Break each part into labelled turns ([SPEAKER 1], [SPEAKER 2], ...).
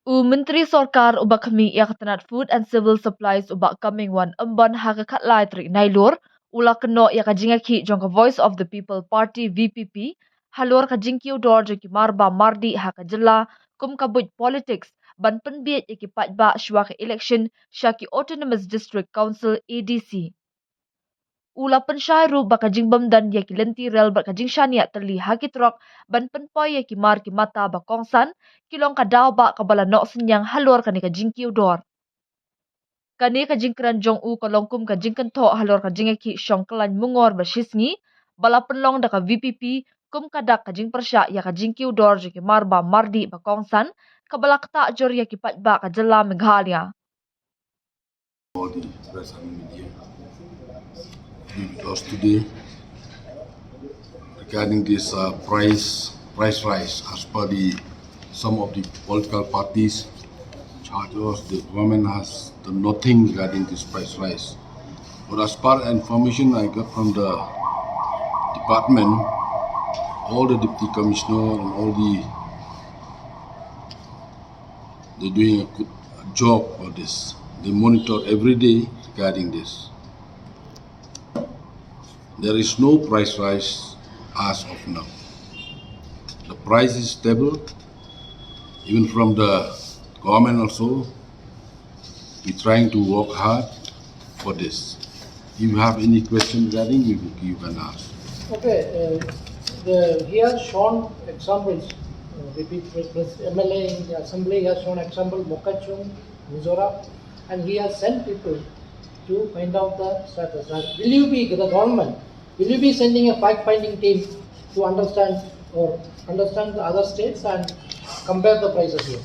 [SPEAKER 1] Menteri Sorkar ubak kami ia ketenat Food and Civil Supplies ubak coming one emban hakakat lai trik nailur ula keno ia kajingaki jongka Voice of the People Party VPP halur kajingki udor joki marba mardi hakajela kum kabut politics ban penbiet iki patba syuaka election syaki Autonomous District Council ADC. Ula pensyairu bakajing bamdan yaki lenti rel bakajing syania terli haki trok ban penpoy yaki mar ki mata bakongsan kilong kadau ba kabala nok senyang halor kani kajing kiudor. Kani kajing keranjong u kalongkum kajing kentok halor kajing yaki syong kelan mungor basisngi bala penlong daka VPP kum kadak kajing persyak ya kajing kiudor jaki marba mardi bakongsan kabala ketak jor yaki patba kajela Meghalaya.
[SPEAKER 2] All the press and media with us today regarding this price rise as per some of the political parties charge us the government has done nothing regarding this price rise. But as per information I got from the department, all the deputy commissioner and all they're doing a good job for this. They monitor every day regarding this. There is no price rise as of now. The price is stable. Even from the government also, we're trying to work hard for this. If you have any question regarding, you can ask.
[SPEAKER 3] Okay, he has shown examples. The MLA in the assembly has shown example Mokachung, Mizoram, and he has sent people to find out the status. Will you be the government? Will you be sending a fact-finding team to understand the other states and compare the prices here?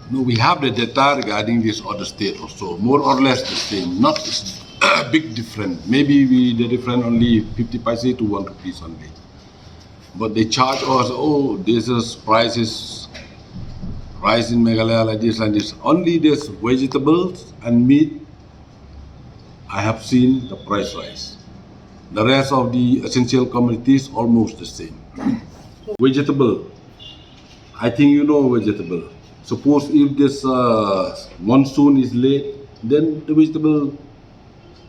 [SPEAKER 2] No, we have the data regarding this other state also, more or less the same, not a big difference. Maybe the difference only 50 paise to 1 rupees only. But they charge us, oh, this is prices rise in Meghalaya like this and this. Only this vegetables and meat, I have seen the price rise. The rest of the essential commodities almost the same. Vegetable, I think you know vegetable. Suppose if this monsoon is late, then the vegetable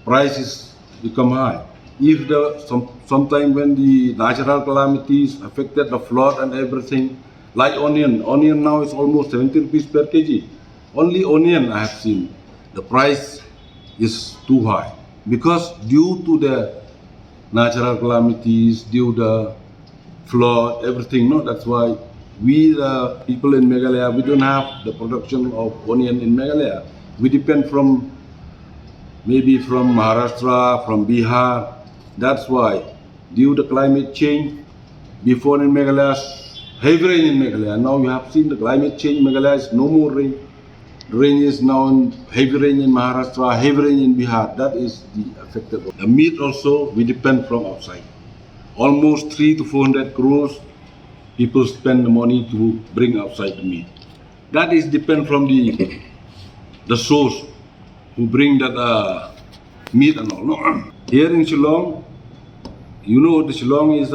[SPEAKER 2] prices become high. If sometime when the natural calamities affected the flood and everything, like onion now is almost 70 rupees per kg. Only onion I have seen, the price is too high because due to the natural calamities, due to the flood, everything. No, that's why we the people in Meghalaya, we don't have the production of onion in Meghalaya. We depend from maybe from Maharashtra, from Bihar. That's why due to climate change, before in Meghalaya, heavy rain in Meghalaya. Now you have seen the climate change. Meghalaya is no more rain. Rain is now heavy rain in Maharashtra, heavy rain in Bihar. That is the affected. The meat also we depend from outside. Almost 300 to 400 crores people spend the money to bring outside the meat. That is depend from the source who bring that meat and all. No. Here in Shillong, you know the Shillong is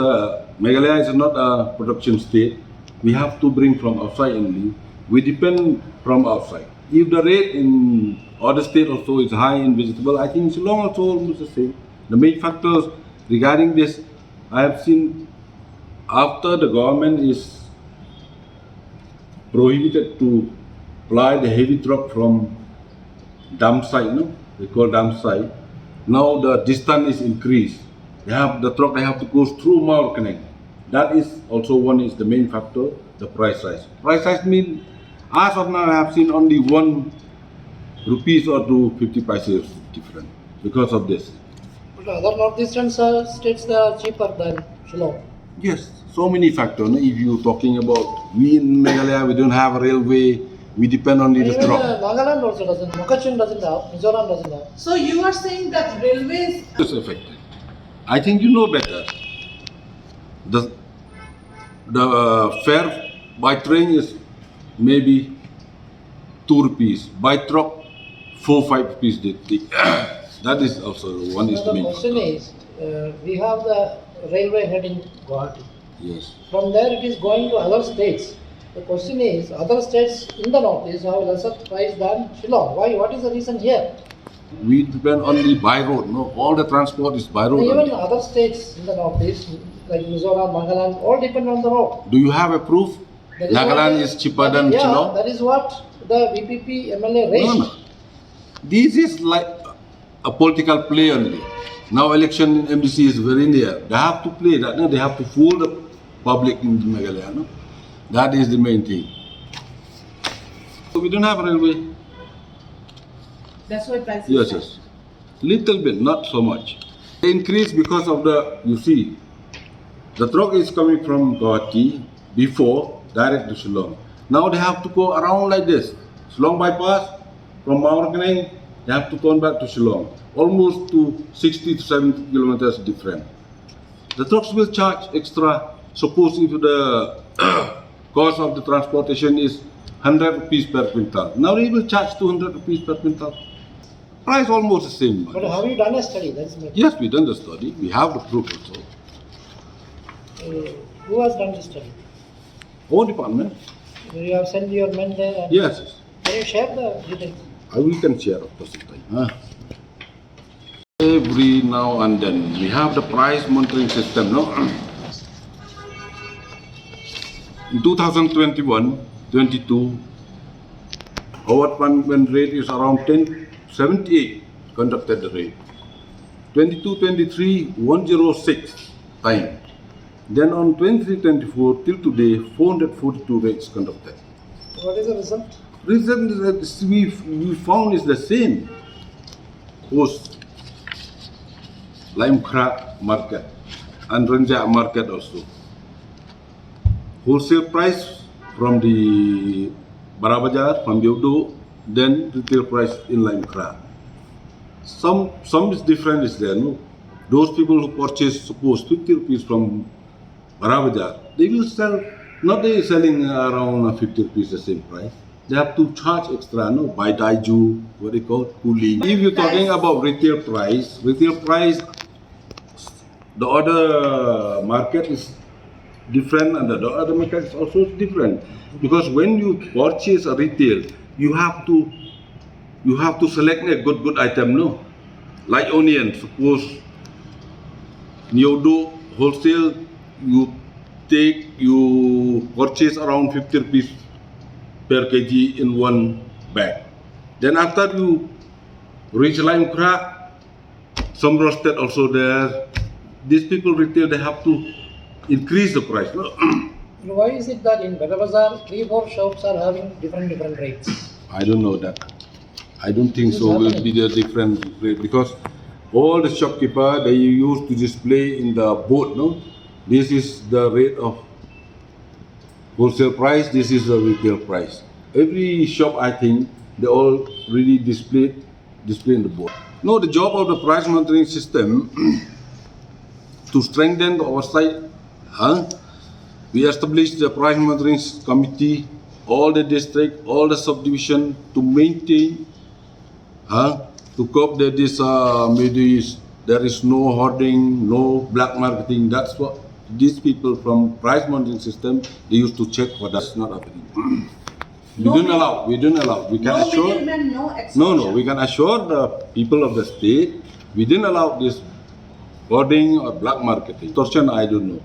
[SPEAKER 2] Meghalaya is not a production state. We have to bring from outside only. We depend from outside. If the rate in other state also is high in vegetable, I think Shillong also almost the same. The main factors regarding this, I have seen after the government is prohibited to ply the heavy truck from dump site, no? They call dump site. Now the distance is increased. They have to go through Mauer Canal. That is also one is the main factor, the price rise. Price rise means as of now I have seen only 1 rupees or 250 paise different because of this.
[SPEAKER 3] But other northeastern states they are cheaper than Shillong.
[SPEAKER 2] Yes, so many factors. No? If you're talking about we in Meghalaya, we don't have a railway, we depend on the truck.
[SPEAKER 3] Nagaland also doesn't, Mokachung doesn't have, Mizoram doesn't have.
[SPEAKER 4] So you are saying that railways
[SPEAKER 2] It's affected. I think you know better. The fare by train is maybe 2 rupees. By truck, 4-5 rupees. That is also one is the
[SPEAKER 3] The
[SPEAKER 2] main
[SPEAKER 3] question
[SPEAKER 2] factor.
[SPEAKER 3] is, we have the railway heading Guwahati.
[SPEAKER 2] Yes.
[SPEAKER 3] From there it is going to other states. The question is, other states in the northeast have lesser price than Shillong. Why? What is the reason here?
[SPEAKER 2] We depend only by road. No, all the transport is by road.
[SPEAKER 3] Even
[SPEAKER 2] only.
[SPEAKER 3] other states in the northeast, like Mizoram, Nagaland, all depend on the road.
[SPEAKER 2] Do you have a proof?
[SPEAKER 3] That is
[SPEAKER 2] Nagaland
[SPEAKER 3] what-
[SPEAKER 2] is cheaper
[SPEAKER 3] that
[SPEAKER 2] than
[SPEAKER 3] is- yeah,
[SPEAKER 2] Shillong?
[SPEAKER 3] that is what the VPP MLA raised.
[SPEAKER 2] No. This is like a political play only. Now election in MDC is very near. They have to play that. No? They have to fool the public in Meghalaya. No? That is the main thing. So we don't have a railway.
[SPEAKER 4] That's why prices.
[SPEAKER 2] Yes. Little bit, not so much. They increase because of the, you see, the truck is coming from Guwahati before, direct to Shillong. Now they have to go around like this. Shillong bypass, from Mawar-Keneng, they have to turn back to Shillong. Almost to 60 to 70 kilometers different. The trucks will charge extra. Suppose if the cost of the transportation is 100 rupees per quintal. Now they will charge 200 rupees per quintal. Price almost the same.
[SPEAKER 3] But have you done a study? That's my
[SPEAKER 2] Yes, we done the study. We have the proof also.
[SPEAKER 3] Who has done the study?
[SPEAKER 2] Our department.
[SPEAKER 3] You have sent your men there. And
[SPEAKER 2] Yes.
[SPEAKER 3] Can you share the details?
[SPEAKER 2] We can share of course. Every now and then we have the price monitoring system. No. In 2021-22, our payment rate is around 1078 conducted rate. 22-23 106 time. Then on 23-24 till today 442 rates conducted.
[SPEAKER 3] What is the result?
[SPEAKER 2] Reason is that we found is the same. Post Lime Kra market and Renjak market also. Wholesale price from the Barabajar, from Biodo, then retail price in Lime Kra. Some is different is there, no? Those people who purchase suppose 50 rupees from Barabajar, they will sell, not they selling around 50 rupees the same price. They have to charge extra, no? By Daiju, what they call cooling. If you're talking about retail price, the other market is different and the other market is also different. Because when you purchase a retail, you have to select a good item, no? Like onion, suppose Nyodo wholesale, you purchase around 50 rupees per kg in one bag. Then after you reach Lime Kra, some roasted also there. These people retail, they have to increase the price. No?
[SPEAKER 3] Why is it that in Badabazar, 3-4 shops are having different rates?
[SPEAKER 2] I don't know that. I don't think
[SPEAKER 3] This
[SPEAKER 2] so. Will
[SPEAKER 3] happening.
[SPEAKER 2] be the different rate because all the shopkeeper they used to display in the board. No, this is the rate of wholesale price. This is the retail price. Every shop, I think, they all really display in the board. No, the job of the price monitoring system to strengthen the oversight. We established the price monitoring committee, all the district, all the subdivision to maintain, to cope that this maybe there is no hoarding, no black marketing. That's what these people from price monitoring system they used to check for. That's not happening. We don't allow. We can
[SPEAKER 4] No
[SPEAKER 2] assure.
[SPEAKER 4] middleman, no extortion.
[SPEAKER 2] No, we can assure the people of the state we didn't allow this hoarding or black marketing. Extortion, I don't know.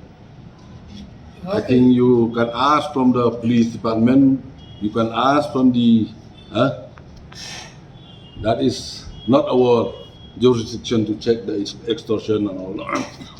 [SPEAKER 2] I think you can ask from the police department, you can ask from the, that is not our jurisdiction to check the extortion and all.